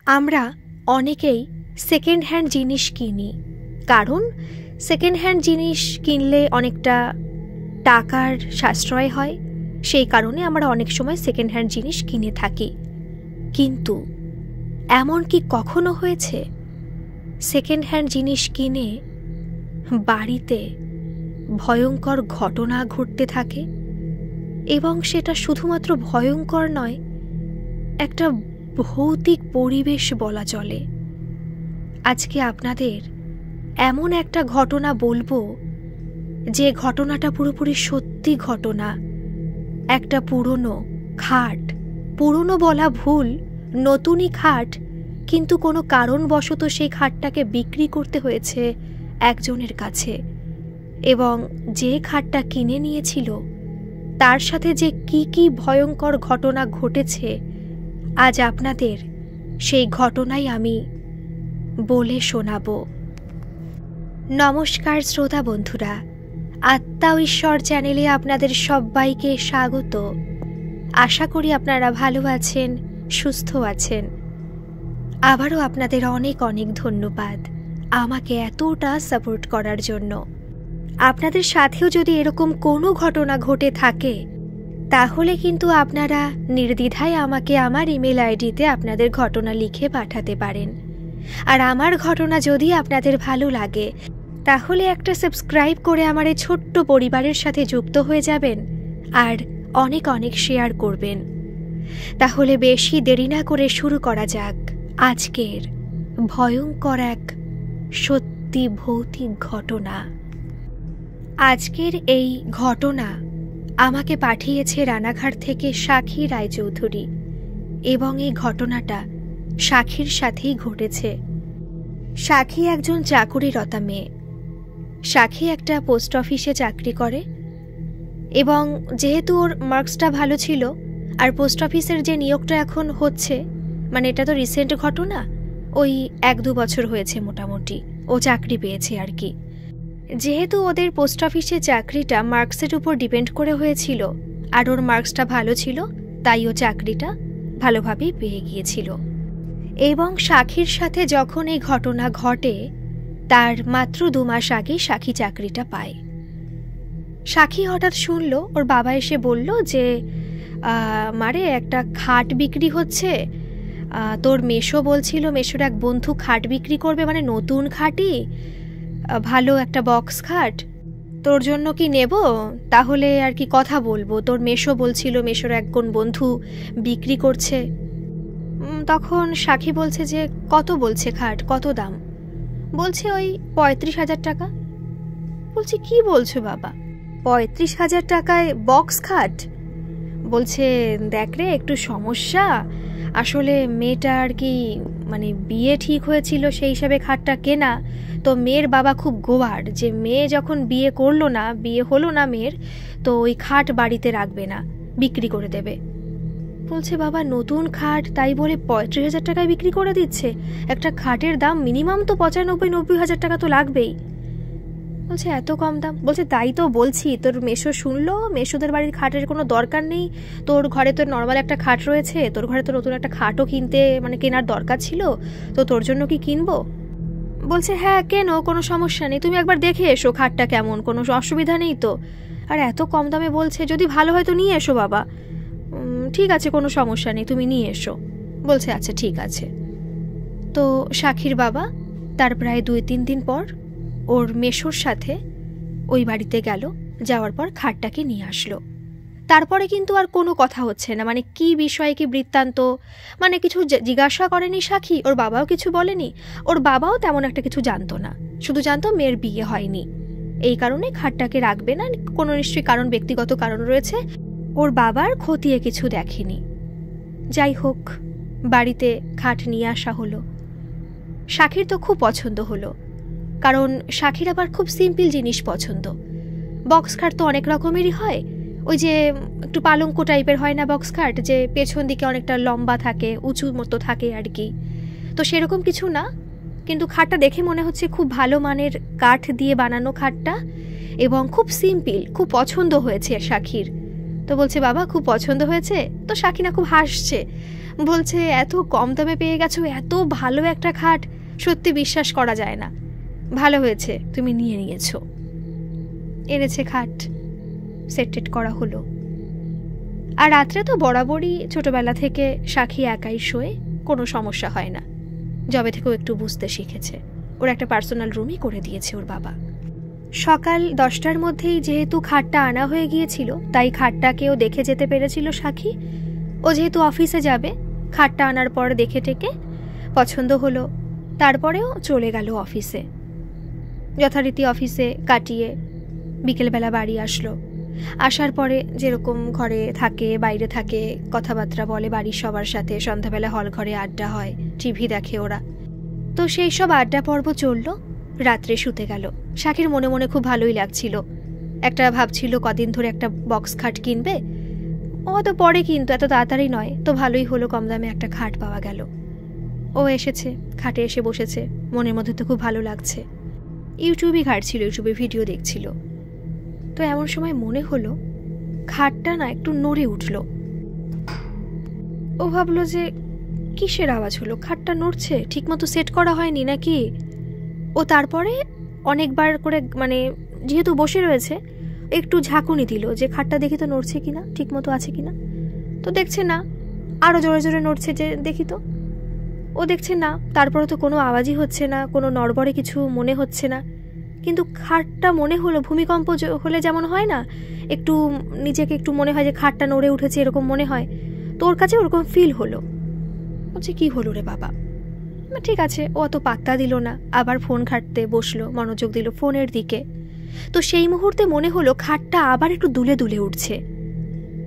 আমরা অনেকেই second hand জিনিস কিনি, কারণ সেকেন্ড হ্যান্ড জিনিস কিনলে অনেকটা টাকার সাশ্রয় হয়। সেই কারণে আমরা অনেক সময় সেকেন্ড হ্যান্ড জিনিস কিনে থাকি। কিন্তু এমন কি কখনো হয়েছে সেকেন্ড হ্যান্ড জিনিস কিনে বাড়িতে ভয়ঙ্কর ঘটনা ঘটতে থাকে? এবং সেটা শুধুমাত্র ভয়ঙ্কর নয়, একটা ভৌতিক পরিবেশ বলা চলে। আজকে আপনাদের এমন একটা ঘটনা বলবো যে ঘটনাটা পুরোপুরি সত্যি ঘটনা। একটা পুরনো খাট, পুরনো বলা ভুল, নতুনই খাট, কিন্তু কোনো কারণবশত সেই খাটটাকে বিক্রি করতে হয়েছে একজনের কাছে, এবং যে খাটটা কিনে নিয়েছিল তার সাথে যে কি কি ভয়ঙ্কর ঘটনা ঘটেছে, আজ আপনাদের সেই ঘটনাই আমি বলে শোনাব। নমস্কার শ্রোতা বন্ধুরা, আত্মা ও ঈশ্বর চ্যানেলে আপনাদের সবাইকে স্বাগত। আশা করি আপনারা ভালো আছেন, সুস্থ আছেন। আবারও আপনাদের অনেক অনেক ধন্যবাদ আমাকে এতটা সাপোর্ট করার জন্য। আপনাদের সাথেও যদি এরকম কোনো ঘটনা ঘটে থাকে তাহলে কিন্তু আপনারা নির্দ্বিধায় আমাকে আমার ইমেল আইডিতে আপনাদের ঘটনা লিখে পাঠাতে পারেন। আর আমার ঘটনা যদি আপনাদের ভালো লাগে তাহলে একটা সাবস্ক্রাইব করে আমার এই ছোট্ট পরিবারের সাথে যুক্ত হয়ে যাবেন আর অনেক অনেক শেয়ার করবেন। তাহলে বেশি দেরি না করে শুরু করা যাক আজকের ভয়ঙ্কর এক সত্যি ভৌতিক ঘটনা। আজকের এই ঘটনা আমাকে পাঠিয়েছে রানাঘাট থেকে সাক্ষী রায়চৌধুরী, এবং এই ঘটনাটা সাক্ষীর সাথেই ঘটেছে। সাক্ষী একজন চাকুরিরতা মেয়ে। সাক্ষী একটা পোস্ট অফিসে চাকরি করে, এবং যেহেতু ওর মার্কসটা ভালো ছিল, আর পোস্ট অফিসের যে নিয়োগটা এখন হচ্ছে, মানে এটা তো রিসেন্ট ঘটনা, ওই 1-2 বছর হয়েছে মোটামুটি ও চাকরি পেয়েছে আর কি। যেহেতু ওদের পোস্ট অফিসে চাকরিটা মার্কসের উপর ডিপেন্ড করে হয়েছিল, আর ওর মার্কসটা ভালো ছিল, তাই ও চাকরিটা ভালোভাবেই পেয়ে গিয়েছিল। এবং সাক্ষীর সাথে যখন এই ঘটনা ঘটে তার মাত্র 2 মাস আগে সাক্ষী চাকরিটা পায়। সাক্ষী হঠাৎ শুনল, ওর বাবা এসে বলল যে মারে একটা খাট বিক্রি হচ্ছে, তোর মেশো বলছিল মেশোর এক বন্ধু খাট বিক্রি করবে, মানে নতুন খাটই, ভালো একটা বক্স খাট, তোর জন্য কি নেব? তাহলে আর কি কথা বলবো, তোর মেশো বলছিল মেশোর একজন বন্ধু বিক্রি করছে। তখন সাক্ষী বলছে যে কত বলছে খাট, কত দাম? বলছে ওই 35,000 টাকা। বলছে কি বলছো বাবা, 35,000 টাকায় বক্স খাট? বলছে দেখ রে, একটু সমস্যা, আসলে মেয়েটা আর কি মানে বিয়ে ঠিক হয়েছিল, সেই হিসাবে খাটটা কেনা। তো মেয়ের বাবা খুব গোয়ার, যে মেয়ে যখন বিয়ে করলো না, বিয়ে হলো না মেয়ের, তো ওই খাট বাড়িতে রাখবে না, বিক্রি করে দেবে। বলছে বাবা নতুন খাট, তাই বলে 35,000 টাকায় বিক্রি করে দিচ্ছে? একটা খাটের দাম মিনিমাম তো 95-90,000 টাকা তো লাগবেই। বলছে এত কম দাম? বলছে তাই তো বলছি, তোর মেশো শুনলো, মেশোদের বাড়ির খাটের কোনো দরকার নেই, তোর ঘরে তো নর্মাল একটা খাট রয়েছে, তোর ঘরে তো নতুন একটা খাটও কিনতে মানে কেনার দরকার ছিল, তো তোর জন্য কি কিনবো? বলছে হ্যাঁ কেন, কোনো সমস্যা নেই, তুমি একবার দেখে এসো খাটটা কেমন, কোনো অসুবিধা নেই তো। আর এত কম দামে বলছে, যদি ভালো হয় তো নিয়ে এসো বাবা। ঠিক আছে, কোনো সমস্যা নেই, তুমি নিয়ে এসো। বলছে আচ্ছা ঠিক আছে। তো সাক্ষীর বাবা তার প্রায় 2-3 দিন পর ওর মেশোর সাথে ওই বাড়িতে গেল, যাওয়ার পর খাটটাকে নিয়ে আসলো। তারপরে কিন্তু আর কোনো কথা হচ্ছে না, মানে কি বিষয়ে কি বৃত্তান্ত, মানে কিছু জিজ্ঞাসা করেনি সাক্ষী, ওর বাবাও কিছু বলেনি। ওর বাবাও তেমন একটা কিছু জানতো না, শুধু জানতো মেয়ের বিয়ে হয়নি, এই কারণে খাটটাকে রাখবে না, কোনো নিশ্চয়ই কারণ, ব্যক্তিগত কারণ রয়েছে। ওর বাবার খতিয়ে কিছু দেখেনি। যাই হোক, বাড়িতে খাট নিয়ে আসা হলো। সাক্ষীর তো খুব পছন্দ হলো, কারণ সাক্ষীর আবার খুব সিম্পল জিনিস পছন্দ। বক্স খাট তো অনেক রকমেরই হয়, ওই যে একটু পালঙ্ক টাইপের হয় না বক্স খাট, যে পেছন দিকে অনেকটা লম্বা থাকে, উঁচু মতো থাকে আর কি, তো সেরকম কিছু না। কিন্তু খাটটা দেখে মনে হচ্ছে খুব ভালো মানের কাঠ দিয়ে বানানো খাটটা, এবং খুব সিম্পল, খুব পছন্দ হয়েছে সাক্ষীর। তো বলছে বাবা খুব পছন্দ হয়েছে? তো সাক্ষী না খুব হাসছে, বলছে এত কম দামে পেয়ে গেছো, এত ভালো একটা খাট, সত্যি বিশ্বাস করা যায় না। ভালো হয়েছে তুমি নিয়ে নিয়েছো। এনেছে খাট, সেট করা হলো। আর রাত্রে তো বরাবরই ছোটবেলা থেকে সাক্ষী একাই শোয়ে, কোনো সমস্যা হয় না। যবে থেকেও একটু বুঝতে শিখেছে, ওর একটা পার্সোনাল রুমই করে দিয়েছে ওর বাবা। সকাল 10টার মধ্যেই যেহেতু খাটটা আনা হয়ে গিয়েছিল, তাই খাটটাকেও দেখে যেতে পেরেছিল সাক্ষী। ও যেহেতু অফিসে যাবে, খাটটা আনার পর দেখে টেকে পছন্দ হলো, তারপরেও চলে গেল অফিসে। যথারীতি অফিসে কাটিয়ে বিকেলবেলা বাড়ি আসলো। আসার পরে যেরকম ঘরে থাকে, বাইরে থাকে, কথাবার্তা বলে বাড়ির সবার সাথে, সন্ধ্যাবেলা হল ঘরে আড্ডা হয়, টিভি দেখে ওরা। তো সেই সব আড্ডা পর্ব চললো, রাত্রে শুতে গেল। সাক্ষীর মনে মনে খুব ভালোই লাগছিল। একটা ভাবছিল কদিন ধরে একটা বক্স খাট কিনবে, ও তো পরে কিন্তু এত তাড়াতাড়ি নয়, তো ভালোই হলো, কম দামে একটা খাট পাওয়া গেল। ও এসেছে, খাটে এসে বসেছে, মনের মধ্যে তো খুব ভালো লাগছে। ইউটিউবই ঘাটছিল, ইউটিউবে ভিডিও দেখছিল। তো এমন সময় মনে হলো খাটটা না একটু নড়ে উঠল। ও ভাবলো যে কিসের আওয়াজ হলো, খাটটা নড়ছে, ঠিকমতো সেট করা হয়নি নাকি। ও তারপরে অনেকবার করে, মানে যেহেতু বসে রয়েছে, একটু ঝাঁকুনি দিল যে খাটটা দেখি তো নড়ছে কিনা, ঠিকমতো আছে কিনা। তো দেখছে না, আরও জোরে জোরে নড়ছে, যে দেখি তো। ও দেখছে না, তারপরে তো কোনো আওয়াজই হচ্ছে না, কোনো নড়বড়ে কিছু মনে হচ্ছে না। কিন্তু খাটটা মনে হলো ভূমিকম্প হলে যেমন হয় না, একটু নিজেকে একটু মনে হয় যে খাটটা নড়ে উঠেছে, এরকম মনে হয়। তো ওর কাছে ওরকম ফিল হলো। বলছে কি হলো রে বাবা। ঠিক আছে, ও অত পাত্তা দিল না, আবার ফোন ঘাঁটতে বসলো, মনোযোগ দিল ফোনের দিকে। তো সেই মুহূর্তে মনে হলো খাটটা আবার একটু দুলে দুলে উঠছে।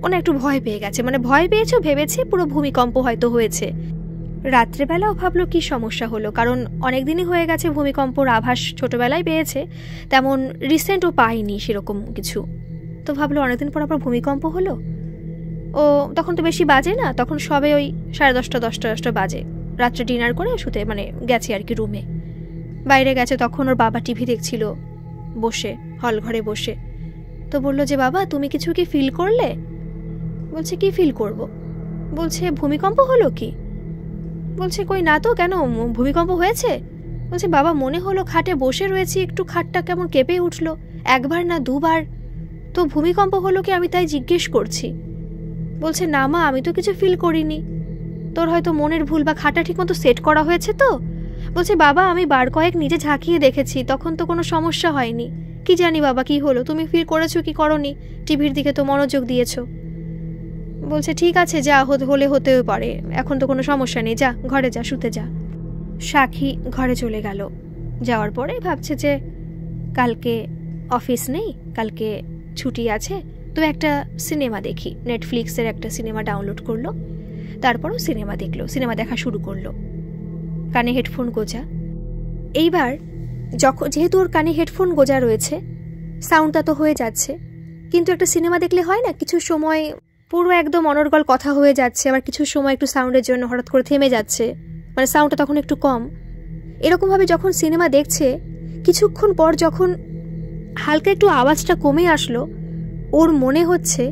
ও না একটু ভয় পেয়ে গেছে, মানে ভয় পেয়েছে, ভেবেছে পুরো ভূমিকম্প হয়তো হয়েছে। রাত্রেবেলাও ভাবলো কি সমস্যা হলো, কারণ অনেকদিনই হয়ে গেছে ভূমিকম্পর আভাস ছোটবেলায় পেয়েছে, তেমন রিসেন্ট ও পায়নি সেরকম কিছু। তো ভাবলো অনেকদিন পর আবার ভূমিকম্প হলো। ও তখন তো বেশি বাজে না, তখন সবে ওই 10:30 10টা বাজে। রাত্রে ডিনার করে শুতে মানে গেছে আর কি রুমে। বাইরে গেছে, তখন ওর বাবা টিভি দেখছিল বসে, হল ঘরে বসে। তো বললো যে বাবা তুমি কিছু কি ফিল করলে? বলছে কি ফিল করব? বলছে ভূমিকম্প হলো কি? বলছে কই না তো, কেন ভূমিকম্প হয়েছে? বলছে বাবা মনে হলো খাটে বসে রয়েছি, একটু খাটটা কেমন কেঁপে উঠলো, একবার না দুবার। তো ভূমিকম্প হলো কি আমি তাই জিজ্ঞেস করছি। বলছে না মা, আমি তো কিছু ফিল করিনি, তোর হয়তো মনের ভুল, বা খাটটা ঠিকমতো সেট করা হয়েছে তো। বলছে বাবা আমি বার কয়েক নিজে ঝাঁকিয়ে দেখেছি, তখন তো কোনো সমস্যা হয়নি। কি জানি বাবা কি হলো, তুমি ফিল করেছো কি করনি, টিভির দিকে তো মনোযোগ দিয়েছো। বলছে ঠিক আছে যা, হলে হতেও পারে, এখন তো কোনো সমস্যা নেই, যা ঘরে যা, শুতে যা। সাক্ষী ঘরে চলে গেল। যাওয়ার পরে ভাবছে যে কালকে অফিস নেই, কালকে ছুটি আছে, তো একটা সিনেমা দেখি। নেটফ্লিক্সের একটা সিনেমা ডাউনলোড করলো, তারপরও সিনেমা দেখলো, সিনেমা দেখা শুরু করলো। কানে হেডফোন গোজা। এইবার যেহেতু ওর কানে হেডফোন গোজা রয়েছে, সাউন্ডটা তো হয়ে যাচ্ছে, কিন্তু একটা সিনেমা দেখলে হয় না, কিছু সময় পুরো একদম অনর্গল কথা হয়ে যাচ্ছে, আবার কিছু সময় একটু সাউন্ডের জন্য হঠাৎ করে থেমে যাচ্ছে, মানে সাউন্ডটা তখন একটু কম। এরকমভাবে যখন সিনেমা দেখছে, কিছুক্ষণ পর যখন হালকা একটু আওয়াজটা কমে আসলো, ওর মনে হচ্ছে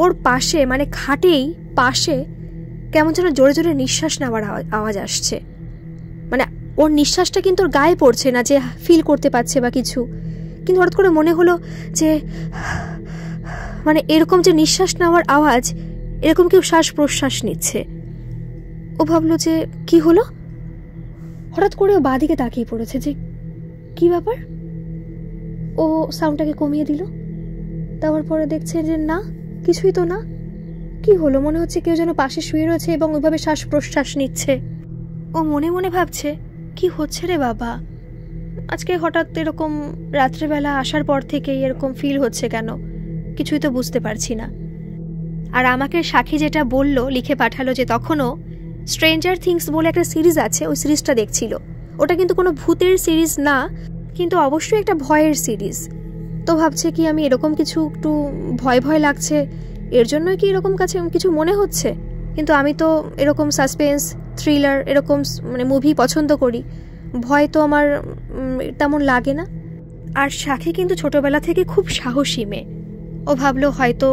ওর পাশে, মানে খাটেই পাশে কেমন যেন জোরে জোরে নিঃশ্বাস নেওয়ার আওয়াজ আসছে। মানে ওর নিঃশ্বাসটা কিন্তু ওর গায়ে পড়ছে না, যে ফিল করতে পারছে বা কিছু, কিন্তু হঠাৎ করে মনে হলো যে মানে এরকম যে নিঃশ্বাস নেওয়ার আওয়াজ, এরকম কেউ শ্বাস প্রশ্বাস নিচ্ছে। ও ভাবলো যে কি হলো, হঠাৎ করে ও বাঁদিকে তাকিয়ে পড়েছে যে কি ব্যাপার। ও সাউন্ডটাকে কমিয়ে দিল, দেওয়ার পরে দেখছে যে না, কিছুই তো না। কি হলো, মনে হচ্ছে কেউ যেন পাশে শুয়ে রয়েছে এবং ওইভাবে শ্বাস প্রশ্বাস নিচ্ছে। ও মনে মনে ভাবছে কি হচ্ছে রে বাবা, আজকে হঠাৎ এরকম রাত্রেবেলা আসার পর থেকেই এরকম ফিল হচ্ছে কেন, কিছুই তো বুঝতে পারছি না। আর আমাকে সাক্ষী যেটা বলল, লিখে পাঠালো যে তখনও স্ট্রেঞ্জার থিংস বলে একটা সিরিজ আছে, ওই সিরিজটা দেখছিল। ওটা কিন্তু কোনো ভূতের সিরিজ না, কিন্তু অবশ্যই একটা ভয়ের সিরিজ। তো ভাবছে কি আমি এরকম কিছু একটু ভয় ভয় লাগছে, এর জন্যই কি এরকম কাছে কিছু মনে হচ্ছে। কিন্তু আমি তো এরকম সাসপেন্স থ্রিলার এরকম মানে মুভি পছন্দ করি, ভয় তো আমার তেমন লাগে না। আর সাক্ষী কিন্তু ছোটবেলা থেকে খুব সাহসী মেয়ে। ও ভাবলো হয়তো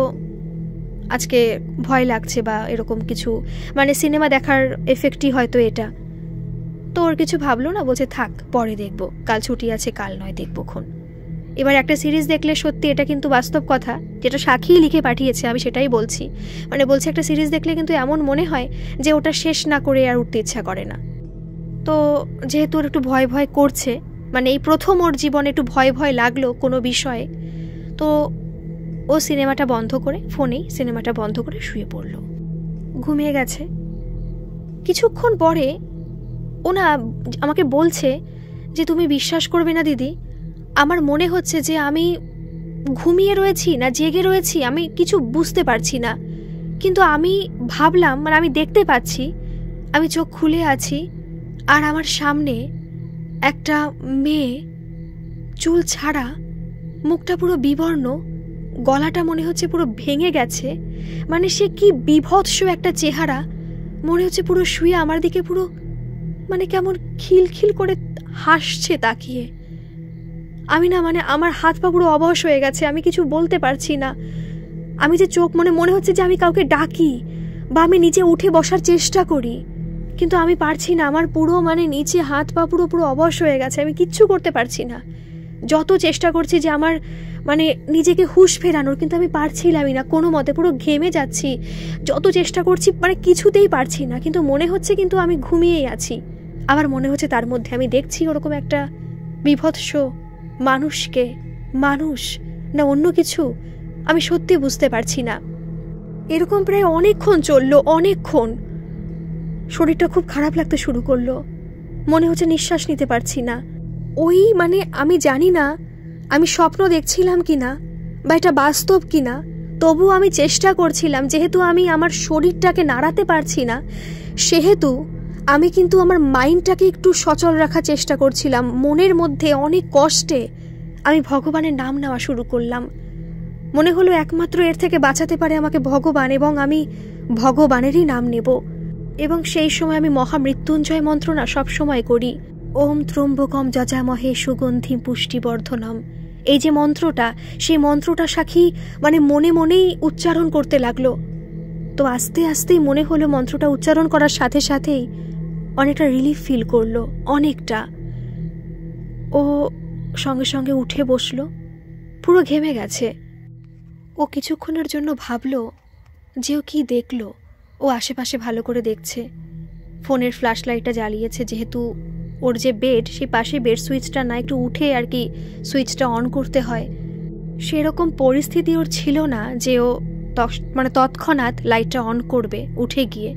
আজকে ভয় লাগছে বা এরকম কিছু, মানে সিনেমা দেখার এফেক্টই হয়তো এটা। তো ওর কিছু ভাবলো না, বলছে থাক পরে দেখবো, কাল ছুটি আছে, কাল নয় দেখবোক্ষণ। এবার একটা সিরিজ দেখলে সত্যি, এটা কিন্তু বাস্তব কথা, যেটা সাক্ষী লিখে পাঠিয়েছে, আমি সেটাই বলছি। মানে বলছে একটা সিরিজ দেখলে কিন্তু এমন মনে হয় যে ওটা শেষ না করে আর উঠতে ইচ্ছা করে না। তো যেহেতু ওর একটু ভয় ভয় করছে, মানে এই প্রথম ওর জীবনে একটু ভয় ভয় লাগলো কোনো বিষয়ে, তো ও সিনেমাটা বন্ধ করে, ফোনেই সিনেমাটা বন্ধ করে শুয়ে পড়ল, ঘুমিয়ে গেছে। কিছুক্ষণ পরে ও না আমাকে বলছে যে তুমি বিশ্বাস করবে না দিদি, আমার মনে হচ্ছে যে আমি ঘুমিয়ে রয়েছি না জেগে রয়েছি, আমি কিছু বুঝতে পারছি না। কিন্তু আমি ভাবলাম, মানে আমি দেখতে পাচ্ছি, আমি চোখ খুলে আছি, আর আমার সামনে একটা মেয়ে, চুল ছাড়া, মুখটা পুরো বিবর্ণ, গলাটা মনে হচ্ছে পুরো ভেঙে গেছে, মানে সে কি বিভৎস একটা চেহারা, মনে হচ্ছে পুরো শুয়ে আমার দিকে পুরো মানে কেমন খিলখিল করে হাসছে তাকিয়ে। আমি না, মানে আমার হাত পা পুরো অবশ হয়ে গেছে, আমি কিছু বলতে পারছি না। আমি যে চোখ, মনে হচ্ছে যে আমি কাউকে ডাকি বা আমি নিচে উঠে বসার চেষ্টা করি, কিন্তু আমি পারছি না। আমার পুরো মানে নিচে হাত পা পুরো পুরো অবশ হয়ে গেছে, আমি কিচ্ছু করতে পারছি না। যত চেষ্টা করছি যে আমার মানে নিজেকে হুঁশ ফেরানোর, কিন্তু আমি পারছিলামই না কোনো মতে, পুরো ঘেমে যাচ্ছি। যত চেষ্টা করছি মানে কিছুতেই পারছি না, কিন্তু মনে হচ্ছে কিন্তু আমি ঘুমিয়েই আছি। আবার মনে হচ্ছে তার মধ্যে আমি দেখছি ওরকম একটা বিভৎস মানুষকে, মানুষ না অন্য কিছু, আমি সত্যি বুঝতে পারছি না। এরকম প্রায় অনেকক্ষণ চললো, অনেকক্ষণ। শরীরটা খুব খারাপ লাগতে শুরু করলো, মনে হচ্ছে নিঃশ্বাস নিতে পারছি না। ওই মানে আমি জানি না আমি স্বপ্ন দেখছিলাম কিনা বা এটা বাস্তব কিনা, তবু আমি চেষ্টা করছিলাম, যেহেতু আমি আমার শরীরটাকে নাড়াতে পারছি না, সেহেতু আমি কিন্তু আমার মাইন্ডটাকে একটু সচল রাখার চেষ্টা করছিলাম। মনের মধ্যে অনেক কষ্টে আমি ভগবানের নাম নেওয়া শুরু করলাম। মনে হলো একমাত্র এর থেকে বাঁচাতে পারে আমাকে ভগবান, এবং আমি ভগবানেরই নাম নেব। এবং সেই সময় আমি মহামৃত্যুঞ্জয় মন্ত্র না সবসময় করি, ওম ত্রম্বকম যজামহে সুগন্ধিম পুষ্টিবর্ধনম। এই যে মন্ত্রটা, সেই মন্ত্রটা সাক্ষী মানে মনে মনেই উচ্চারণ করতে লাগলো। তো আস্তে আস্তেই মনে হলো মন্ত্রটা উচ্চারণ করার সাথে সাথেই অনেকটা রিলিফ ফিল করলো, অনেকটা। ও সঙ্গে সঙ্গে উঠে বসলো, পুরো ঘেমে গেছে। ও কিছুক্ষণের জন্য ভাবলো যে ও কী দেখলো। ও আশেপাশে ভালো করে দেখছে, ফোনের ফ্ল্যাশ লাইটটা জ্বালিয়েছে, যেহেতু ওর যে বেড, সেই পাশে বেড সুইচটা না, একটু উঠে আর কি সুইচটা অন করতে হয়। সেরকম পরিস্থিতি ওর ছিল না যে ও মানে তৎক্ষণাৎ লাইটটা অন করবে উঠে গিয়ে।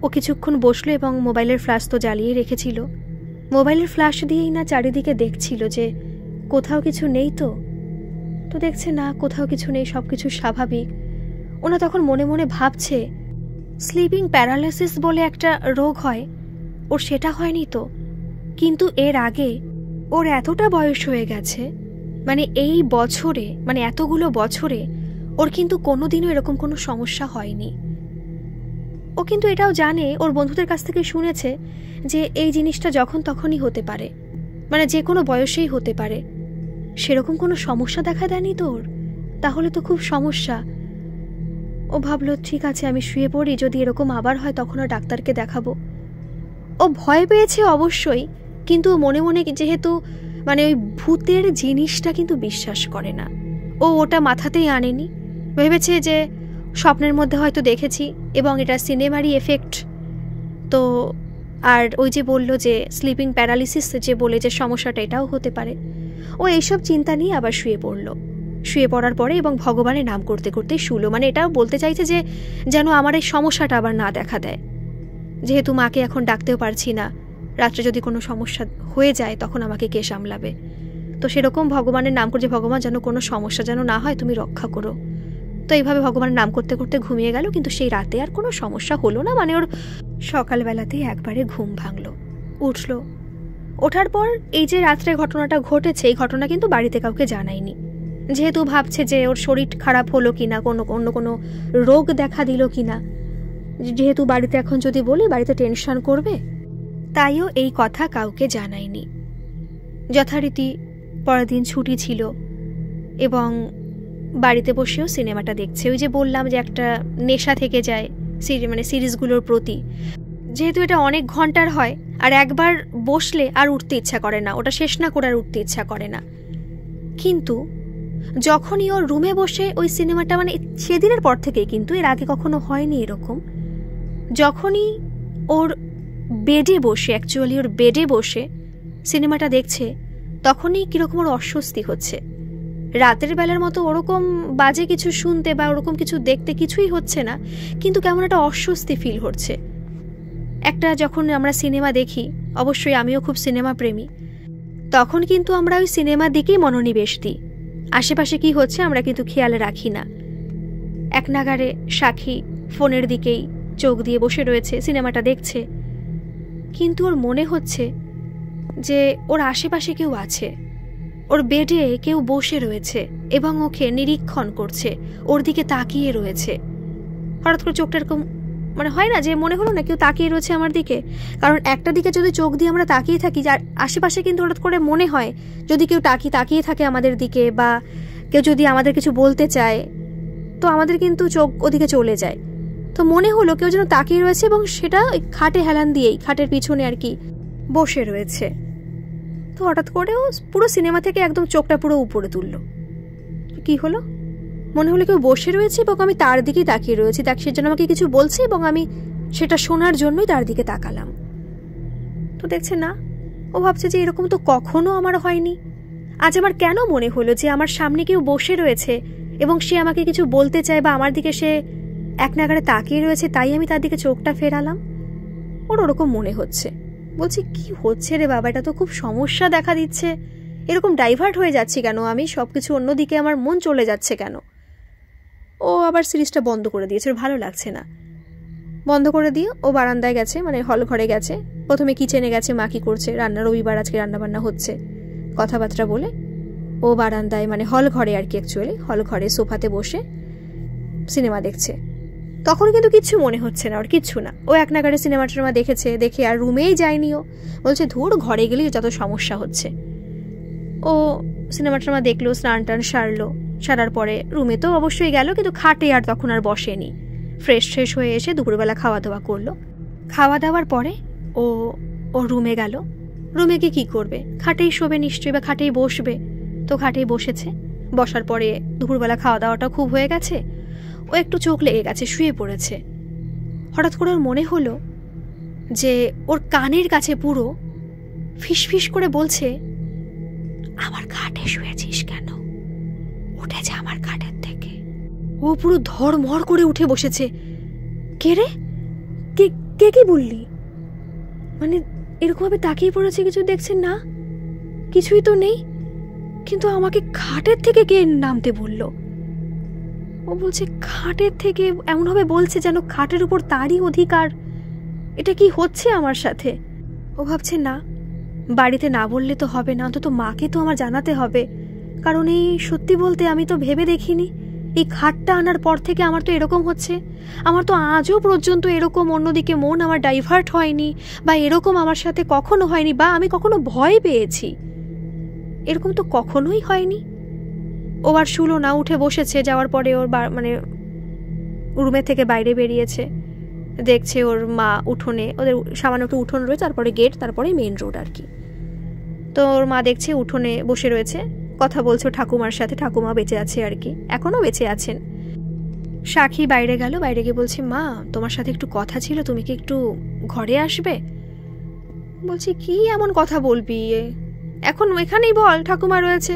ও কিছুক্ষণ বসলো এবং মোবাইলের ফ্ল্যাশ তো জ্বালিয়ে রেখেছিল, মোবাইলের ফ্ল্যাশ দিয়েই না চারিদিকে দেখছিল যে কোথাও কিছু নেই। তো দেখছে না, কোথাও কিছু নেই, সব কিছু স্বাভাবিক। ওনা তখন মনে মনে ভাবছে স্লিপিং প্যারালাইসিস বলে একটা রোগ হয়, ওর সেটা হয়নি তো। কিন্তু এর আগে ওর এতটা বয়স হয়ে গেছে, মানে এই বছরে, মানে এতগুলো বছরে ওর কিন্তু কোনোদিনও এরকম কোনো সমস্যা হয়নি। ও কিন্তু এটাও জানে, ওর বন্ধুদের কাছ থেকে শুনেছে যে এই জিনিসটা যখন তখনই হতে পারে, মানে যে কোনো বয়সেই হতে পারে। সেরকম কোনো সমস্যা দেখা দেয়নি তো ওর, তাহলে তো খুব সমস্যা। ও ভাবলো ঠিক আছে আমি শুয়ে পড়ি, যদি এরকম আবার হয় তখন আর ডাক্তারকে দেখাবো। ও ভয় পেয়েছে অবশ্যই, কিন্তু মনে মনে যেহেতু মানে ওই ভূতের জিনিসটা কিন্তু বিশ্বাস করে না, ও ওটা মাথাতেই আনেনি। ভেবেছে যে স্বপ্নের মধ্যে হয়তো দেখেছি এবং এটা সিনেমারই এফেক্ট। তো আর ওই যে বলল যে স্লিপিং প্যারালিসিস যে বলে যে সমস্যাটা, এটাও হতে পারে। ও এইসব চিন্তা নিয়ে আবার শুয়ে পড়ল। শুয়ে পড়ার পরে এবং ভগবানের নাম করতে করতেই শুলো, মানে এটাও বলতে চাইছে যে যেন আমার এই সমস্যাটা আবার না দেখা দেয়, যেহেতু মাকে এখন ডাকতেও পারছি না, রাত্রে যদি কোনো সমস্যা হয়ে যায় তখন আমাকে কে সামলাবে। তো সেরকম ভগবানের নাম করছে, ভগবান যেন কোনো সমস্যা যেন না হয়, তুমি রক্ষা করো। তো এইভাবে ভগবানের নাম করতে করতে ঘুমিয়ে গেল, কিন্তু সেই রাতে আর কোনো সমস্যা হলো না। মানে ওর সকালবেলাতেই একবারে ঘুম ভাঙলো, উঠলো। ওঠার পর এই যে রাত্রে ঘটনাটা ঘটেছে, এই ঘটনা কিন্তু বাড়িতে কাউকে জানায়নি, যেহেতু ভাবছে যে ওর শরীর খারাপ হলো কিনা, অন্য কোনো রোগ দেখা দিল কিনা, যেহেতু বাড়িতে এখন যদি বলি বাড়িতে টেনশন করবে, তাইও এই কথা কাউকে জানায়নি। যথারীতি পরের দিন ছুটি ছিল এবং বাড়িতে বসেও সিনেমাটা দেখছে। ওই যে বললাম যে একটা নেশা থেকে যায় সিরিজগুলোর প্রতি, যেহেতু এটা অনেক ঘন্টার হয় আর একবার বসলে আর উঠতে ইচ্ছা করে না, ওটা শেষ না করে আর উঠতে ইচ্ছা করে না। কিন্তু যখনই ওর রুমে বসে ওই সিনেমাটা, সেদিনের পর থেকেই, কিন্তু এর আগে কখনো হয়নি এরকম, যখনই ওর বেডে বসে, অ্যাকচুয়ালি ওর বেডে বসে সিনেমাটা দেখছে, তখনই কীরকম ওর অস্বস্তি হচ্ছে। রাতের বেলার মতো ওরকম বাজে কিছু শুনতে বা ওরকম কিছু দেখতে কিছুই হচ্ছে না, কিন্তু কেমন একটা অস্বস্তি ফিল হচ্ছে। একটা যখন আমরা সিনেমা দেখি, অবশ্যই আমিও খুব সিনেমা প্রেমী, তখন কিন্তু আমরা ওই সিনেমার দিকেই মনোনিবেশ দিই, আশেপাশে কি হচ্ছে আমরা কিন্তু খেয়াল রাখি না। এক নাগারে সাক্ষী ফোনের দিকেই চোখ দিয়ে বসে রয়েছে, সিনেমাটা দেখছে, কিন্তু ওর মনে হচ্ছে যে ওর আশেপাশে কেউ আছে, ওর বেডে কেউ বসে রয়েছে এবং ওকে নিরীক্ষণ করছে, ওর দিকে তাকিয়ে রয়েছে। হঠাৎ করে চোখটা এরকম হয় না যে মনে হলো না কেউ তাকিয়ে রয়েছে আমার দিকে, কারণ একটা দিকে যদি চোখ দিয়ে আমরা তাকিয়ে থাকি, যার আশেপাশে কিন্তু হঠাৎ করে মনে হয় যদি কেউ তাকিয়ে থাকে আমাদের দিকে বা কেউ যদি আমাদের কিছু বলতে চায়, তো আমাদের কিন্তু চোখ ওদিকে চলে যায়। তো মনে হলো কেউ যেন তাকিয়ে রয়েছে এবং সেটা ওই খাটে হেলান দিয়েই, খাটের পিছনে আর কি বসে রয়েছে। তো হঠাৎ করেও পুরো সিনেমা থেকে একদম চোখটা পুরো উপরে তুললো। কি হলো? মনে হলো কেউ বসে রয়েছে এবং আমি তার দিকেই তাকিয়ে রয়েছি, সে যেন আমাকে কিছু বলছে এবং আমি সেটা শোনার জন্যই তার দিকে তাকালাম। তো দেখছে না, ও ভাবছে যে এরকম তো কখনো আমার হয়নি, আজ আমার কেন মনে হলো যে আমার সামনে কেউ বসে রয়েছে এবং সে আমাকে কিছু বলতে চায় বা আমার দিকে সে এক নাগারে তাকিয়ে রয়েছে, তাই আমি তার দিকে চোখটা ফেরালাম। ওর ওরকম মনে হচ্ছে। বলছি কি হচ্ছে রে বাবা, এটা তো খুব সমস্যা দেখা দিচ্ছে, এরকম ডাইভার্ট হয়ে যাচ্ছি কেন আমি, সবকিছু অন্যদিকে আমার মন চলে যাচ্ছে কেন। ও আবার সিরিজটা বন্ধ করে দিয়েছে, ওর ভালো লাগছে না। বন্ধ করে দিয়ে ও বারান্দায় গেছে, হল ঘরে গেছে। প্রথমে কিচেনে গেছে, মা কি করছে, রান্না, রবিবার আজকে রান্নাবান্না হচ্ছে, কথাবার্তা বলে ও বারান্দায় হল ঘরে আর কি, অ্যাকচুয়ালি হল ঘরে সোফাতে বসে সিনেমা দেখছে। তখন কিন্তু কিচ্ছু মনে হচ্ছে না, ওর কিচ্ছু না। ও এক নাগারে সিনেমা টিনেমা দেখে আর রুমেই যায়নি। ও বলছে ধুর, ঘরে গেলেই যত সমস্যা হচ্ছে। ও সিনেমা টিনেমা দেখলো, স্নান টান সারার পরে রুমে তো অবশ্যই গেল, কিন্তু খাটে আর তখন আর বসেনি। ফ্রেশ হয়ে এসে দুপুরবেলা খাওয়া দাওয়া করলো। খাওয়া দাওয়ার পরে ও রুমে গেল। রুমে গিয়ে কী করবে, খাটেই শোবে নিশ্চয়ই বা খাটেই বসবে। তো খাটেই বসেছে, বসার পরে দুপুরবেলা খাওয়া দাওয়াটা খুব হয়ে গেছে, ও একটু চোখ লেগে গেছে, শুয়ে পড়েছে। হঠাৎ করে ওর মনে হলো যে ওর কানের কাছে পুরো ফিসফিস করে বলছে, আমার খাটে শুয়েছিস কেন, উঠে যা আমার খাটের থেকে। ও পুরো ধড়মড় করে উঠে বসেছে। কে রে, কে কি বললি? এরকম ভাবে তাকিয়ে পড়েছে, কিছু দেখছেন না, কিছুই তো নেই, কিন্তু আমাকে খাটের থেকে কে নামতে বলল। ও বলছে খাটের থেকে, এমনভাবে বলছে যেন খাটের উপর তারই অধিকার। এটা কি হচ্ছে আমার সাথে? ও ভাবছে না, বাড়িতে না বললে তো হবে না, অন্তত মাকে তো আমার জানাতে হবে, কারণ এই সত্যি বলতে আমি তো ভেবে দেখিনি, এই খাটটা আনার পর থেকে আমার তো এরকম হচ্ছে। আমার তো আজও পর্যন্ত এরকম অন্যদিকে মন আমার ডাইভার্ট হয়নি, বা এরকম আমার সাথে কখনো হয়নি, বা আমি কখনো ভয় পেয়েছি, এরকম তো কখনোই হয়নি। ও আর শুলো না, উঠে বসেছে। যাওয়ার পরে ওর রুমের থেকে বাইরে বেরিয়েছে, দেখছে ওর মা উঠোনে, ওদের সামান্য একটু উঠোন রয়েছে, তারপরে গেট, তারপরে মেইন রোড আর কি। তো ওর মা দেখছে উঠোনে বসে রয়েছে, কথা বলছে ঠাকুমার সাথে, ঠাকুমা বেঁচে আছে আর কি, এখনো বেঁচে আছেন। সাক্ষী বাইরে গেল, বাইরে গিয়ে বলছে, মা তোমার সাথে একটু কথা ছিল, তুমি কি একটু ঘরে আসবে? বলছি কি এমন কথা বলবি, এখন এখানেই বল, ঠাকুমা রয়েছে।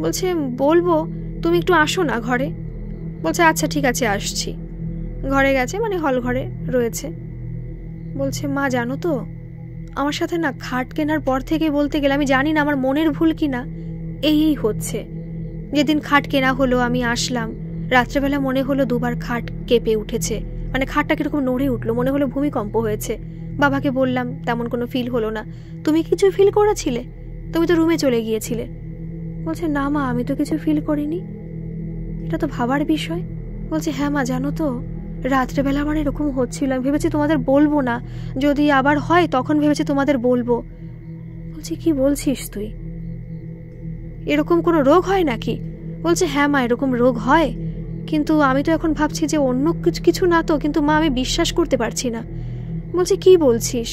বলছে বলবো, তুমি একটু আসো না ঘরে। বলছে আচ্ছা ঠিক আছে আসছি। ঘরে গেছে, হল ঘরে রয়েছে। বলছে মা জানো তো, আমার সাথে না খাট কেনার পর থেকে, বলতে গেলে আমি জানি না আমার মনের ভুল কিনা, এই হচ্ছে। যেদিন খাট কেনা হলো, আমি আসলাম, রাত্রেবেলা মনে হলো দুবার খাট কেঁপে উঠেছে, খাটটা কিরকম নড়ে উঠলো, মনে হলো ভূমিকম্প হয়েছে। বাবাকে বললাম, তেমন কোনো ফিল হলো না। তুমি কিছু ফিল করেছিলে? তুমি তো রুমে চলে গিয়েছিলে। বলছে না মা, আমি তো কিছু ফিল করিনি, এটা তো ভাবার বিষয়। বলছে হ্যাঁ মা, জানো তো রাত্রেবেলা আমার এরকম হচ্ছিল, আমি ভেবেছি তোমাদের বলবো না, যদি আবার হয় তখন ভেবেছি তোমাদের বলবো। বলছি কি বলছিস তুই, এরকম কোনো রোগ হয় নাকি? বলছে হ্যাঁ মা, এরকম রোগ হয়, কিন্তু আমি তো এখন ভাবছি যে অন্য কিছু না তো, কিন্তু মা আমি বিশ্বাস করতে পারছি না। বলছে কি বলছিস?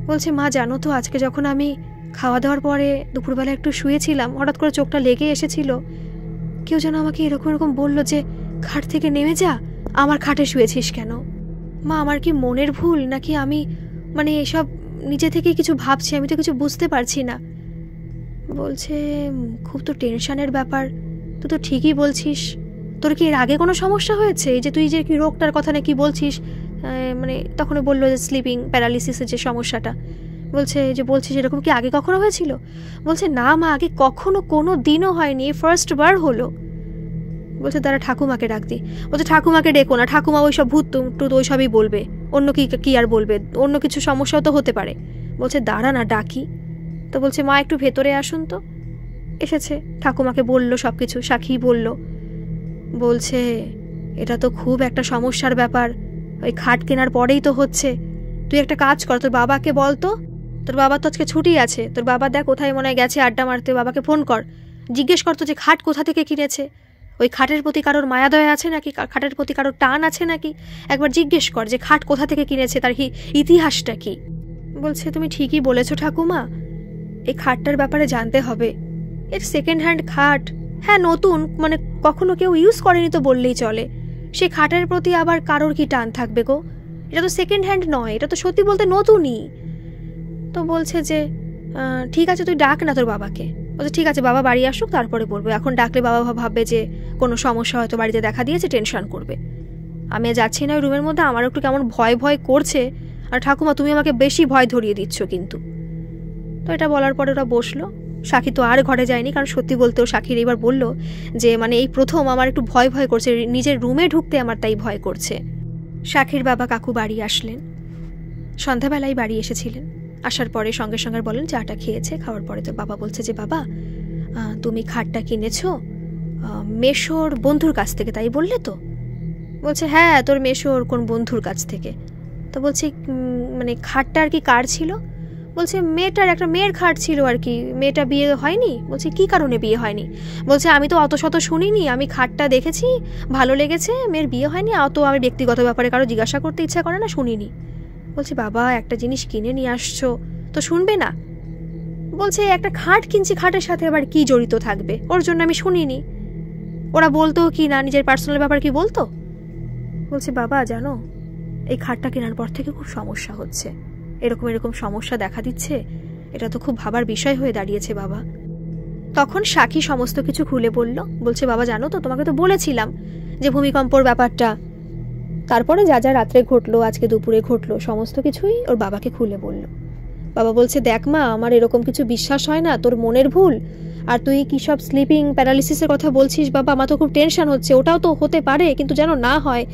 বলছে মা জানো তো, আজকে যখন আমি খাওয়া দাওয়ার পরে দুপুরবেলা একটু শুয়েছিলাম, হঠাৎ করে চোখটা লেগে এসেছিল। কেউ যেন আমাকে এরকম এরকম বললো যে খাট থেকে নেমে যা, আমার খাটে শুয়েছিস কেন? মা আমার কি মনের ভুল, নাকি আমি মানে এসব নিজে থেকে কিছু ভাবছি, আমি তো কিছু বুঝতে পারছি না। বলছে খুব তো টেনশনের ব্যাপার, তুই তো ঠিকই বলছিস। তোর কি এর আগে কোনো সমস্যা হয়েছে? এই যে তুই যে কি রোগটার কথা নাকি বলছিস, মানে তখন বললো যে স্লিপিং প্যারালিসিসের যে সমস্যাটা, বলছে যে বলছিস এরকম কি আগে কখনো হয়েছিল? বলছে না মা, আগে কখনো কোনো দিনও হয়নি, ফার্স্ট বার হলো। বলছে তারা ঠাকুমাকে ডাক দি। বলছে ঠাকুমাকে ডেকো না, ঠাকুমা ওইসব ভূত টুত ওইসবই বলবে, অন্য কি আর বলবে, অন্য কিছু সমস্যাও তো হতে পারে। বলছে দাঁড়া না ডাকি। তো বলছে মা একটু ভেতরে আসুন তো। এসেছে, ঠাকুমাকে বললো সব কিছু, সাক্ষী বলল। বলছে এটা তো খুব একটা সমস্যার ব্যাপার, ওই খাট কেনার পরেই তো হচ্ছে। তুই একটা কাজ কর, তোর বাবাকে বল তো, তোর বাবা তো আজকে ছুটি আছে, তোর বাবা দেখ কোথায় মনে হয় গেছে আড্ডা মারতে, বাবাকে ফোন কর, জিজ্ঞেস করতো যে খাট কোথা থেকে কিনেছে, ওই খাটের প্রতি কারোর মায়াদয়া আছে নাকি, খাটের প্রতি কারোর টান আছে নাকি, একবার জিজ্ঞেস কর যে খাট কোথা থেকে কিনেছে, তার কি ইতিহাসটা কি। বলছে তুমি ঠিকই বলেছো ঠাকুমা, এই খাটটার ব্যাপারে জানতে হবে। এর সেকেন্ড হ্যান্ড খাট, হ্যাঁ নতুন, মানে কখনো কেউ ইউজ করেনি তো বললেই চলে। সে খাটের প্রতি আবার কারোর কি টান থাকবে গো? এটা তো সেকেন্ড হ্যান্ড নয়, এটা তো সত্যি বলতে নতুনই। তো বলছে যে ঠিক আছে তুই ডাক না তোর বাবাকে। বলছে ঠিক আছে বাবা বাড়ি আসুক তারপরে বলবো, এখন ডাকলে বাবা ভাববে যে কোনো সমস্যা হয়তো বাড়িতে দেখা দিয়েছে, টেনশন করবে। আমি যাচ্ছি না ওই রুমের মধ্যে, আমার একটু কেমন ভয় ভয় করছে। আর ঠাকুমা তুমি আমাকে বেশি ভয় ধরিয়ে দিচ্ছ কিন্তু। তো এটা বলার পরে ওরা বসলো। সাক্ষী তো আর ঘরে যায়নি, কারণ সত্যি বলতেও সাক্ষীর এবার বললো যে মানে এই প্রথম আমার একটু ভয় ভয় করছে, নিজের রুমে ঢুকতে আমার তাই ভয় করছে। সাক্ষীর বাবা কাকু বাড়ি আসলেন, সন্ধ্যাবেলায় বাড়ি এসেছিলেন। আসার পরে সঙ্গে সঙ্গে বলেন চাটা খেয়েছে, খাওয়ার পরে তো বাবা বলছে যে বাবা তুমি খাটটা কিনেছো মেশোর বন্ধুর কাছ থেকে, তাই বললে তো? বলছে হ্যাঁ, তোর মেশোর কোন বন্ধুর কাছ থেকে। তো বলছে মানে খাটটা আর কি কার ছিল? বলছে মেয়েটার, একটা মেয়ের খাট ছিল আর কি, মেয়েটা বিয়ে হয়নি। বলছে কি কারণে বিয়ে হয়নি? বলছে আমি তো অত শত শুনিনি, আমি খাটটা দেখেছি, ভালো লেগেছে, মেয়ের বিয়ে হয়নি, অত আমি ব্যক্তিগত ব্যাপারে কারো জিজ্ঞাসা করতে ইচ্ছা করে না, শুনিনি। বলছে বাবা একটা জিনিস কিনে নিয়ে আসছো তো শুনবে না? বলছে একটা খাট কিনছি, খাটের সাথে আবার কি জড়িত থাকবে, ওর জন্য আমি শুনিনি। ওরা বলতো কি না, নিজের পার্সোনাল ব্যাপার কি বলতো? বলছে বাবা জানো, এই খাটটা কেনার পর থেকে খুব সমস্যা হচ্ছে, এরকম এরকম সমস্যা দেখা দিচ্ছে, এটা তো খুব ভাবার বিষয় হয়ে দাঁড়িয়েছে বাবা। তখন সাক্ষী সমস্ত কিছু খুলে বলল। বলছে বাবা জানো তো, তোমাকে তো বলেছিলাম যে ভূমিকম্পর ব্যাপারটা, তারপরে যা যা রাত্রে ঘটলো, আজকে দুপুরে ঘটলো, সমস্ত কিছুই ওর বাবাকে খুলে বলল। বাবা বলছে দেখ মা, আমার এরকম কিছু বিশ্বাস হয় না, তোর মনের ভুল। আর তুই কি সব স্লিপিং প্যারালিসিসের কথা বলছিস বাবা, আমার তো খুব টেনশন হচ্ছে, ওটাও তো হতে পারে, কিন্তু যেন না হয়,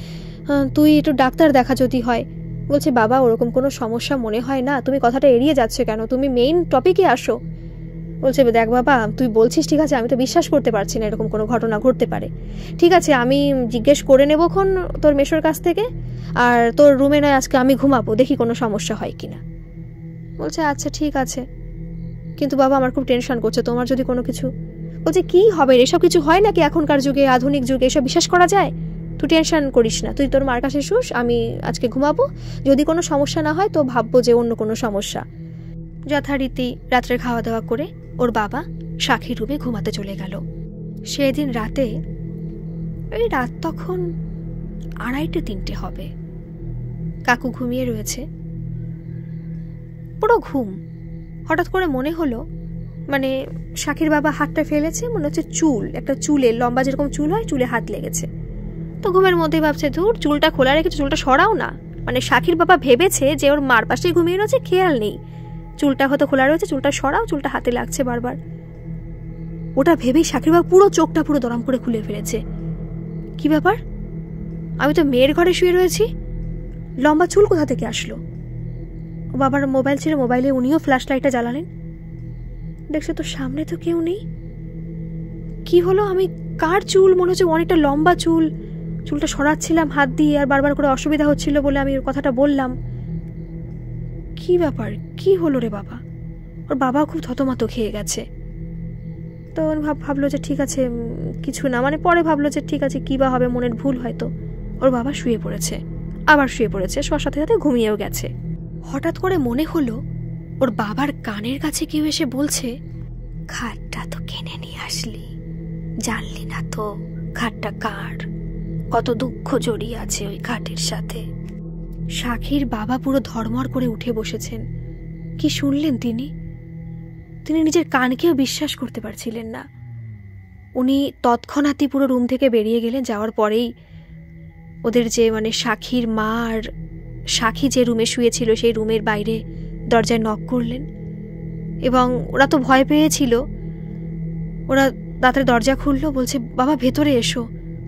তুই একটু ডাক্তার দেখা যদি হয়। বলছে বাবা ওরকম কোনো সমস্যা মনে হয় না, তুমি কথাটা এড়িয়ে যাচ্ছ কেন, তুমি মেইন টপিকে আসো। বলছে দেখ বাবা তুই বলছিস ঠিক আছে, আমি তো বিশ্বাস করতে পারছি না এরকম কোনো ঘটনা ঘটতে পারে। ঠিক আছে আমি জিজ্ঞেস করে নেবক্ষণ তোর মেশোর কাছ থেকে, আর তোর রুমে নয় আজকে আমি ঘুমাবো, দেখি কোনো সমস্যা হয় কিনা। বলছে আচ্ছা ঠিক আছে, কিন্তু বাবা আমার খুব টেনশন করছে, তোমার যদি কোনো কিছু। বলছে কি হবে, এসব কিছু হয় নাকি এখনকার যুগে, আধুনিক যুগে এসব বিশ্বাস করা যায়? তুই টেনশন করিস না, তুই তোর মার কাছে শুস, আমি আজকে ঘুমাবো, যদি কোনো সমস্যা না হয় তো ভাববো যে অন্য কোনো সমস্যা। যথারীতি রাত্রে খাওয়া দাওয়া করে ওর বাবা সাক্ষীর রুমে ঘুমাতে চলে গেল। সেদিন রাতে ওই রাত তখন 2:30-3টে হবে, কাকু ঘুমিয়ে রয়েছে, পুরো ঘুম। হঠাৎ করে মনে হলো মানে সাক্ষীর বাবা হাতটা ফেলেছে, মনে হচ্ছে চুল, একটা চুলের লম্বা যেরকম চুল হয়, চুলে হাত লেগেছে। তো ঘুমের মধ্যেই ভাবছে ধুর চুলটা খোলা রেখেছে, চুলটা সরাও না। মানে সাক্ষীর বাবা ভেবেছে যে ওর মার পাশেই ঘুমিয়ে রয়েছে, খেয়াল নেই চুলটা হয়তো খোলা রয়েছে, চুলটা সরাও, চুলটা হাতে লাগছে বারবার। ওটা ভেবেই সাক্ষীর বাবা পুরো চোখটা পুরো দরম করে খুলে ফেলেছে। কি ব্যাপার, আমি তো মেয়ের ঘরে শুয়ে রয়েছি, লম্বা চুল কোথা থেকে আসলো? ও বাবার মোবাইল ছিল, মোবাইলে উনিও ফ্ল্যাশ লাইটটা জ্বালালেন, দেখছে তো সামনে তো কেউ নেই। কি হলো, আমি কার চুল, মনে হচ্ছে অনেকটা লম্বা চুল, চুলটা সরাচ্ছিলাম হাত দিয়ে, আর বারবার করে অসুবিধা হচ্ছিল বলে আমি ওর কথাটা বললাম। কি ব্যাপার, কি হলো রে বাবা? ওর বাবা খুব থতমত খেয়ে গেছে। তো ভাবলো যে ঠিক আছে কিছু না, মানে পরে ভাবলো যে ঠিক আছে কী বা হবে, মনের ভুল হয়তো। ওর বাবা শুয়ে পড়েছে, আবার শুয়ে পড়েছে, শোয়ার সাথে সাথে ঘুমিয়েও গেছে। হঠাৎ করে মনে হলো ওর বাবার কানের কাছে কেউ এসে বলছে, খাটটা তো কিনে নিয়ে আসলি, জানলি না তো খাটটা কার, কত দুঃখ জড়িয়ে আছে ওই খাটের সাথে। সাক্ষীর বাবা পুরো ধর্মর করে উঠে বসেছেন। কি শুনলেন তিনি? তিনি নিজের কানকেও বিশ্বাস করতে পারছিলেন না। উনি তৎক্ষণাৎই পুরো রুম থেকে বেরিয়ে গেলেন। যাওয়ার পরেই ওদের যে মানে সাক্ষীর মা আর সাক্ষী যে রুমে শুয়েছিল সেই রুমের বাইরে দরজায় নক করলেন, এবং ওরা তো ভয় পেয়েছিল। ওরা তাড়াতাড়ি দরজা খুললো, বলছে বাবা ভেতরে এসো,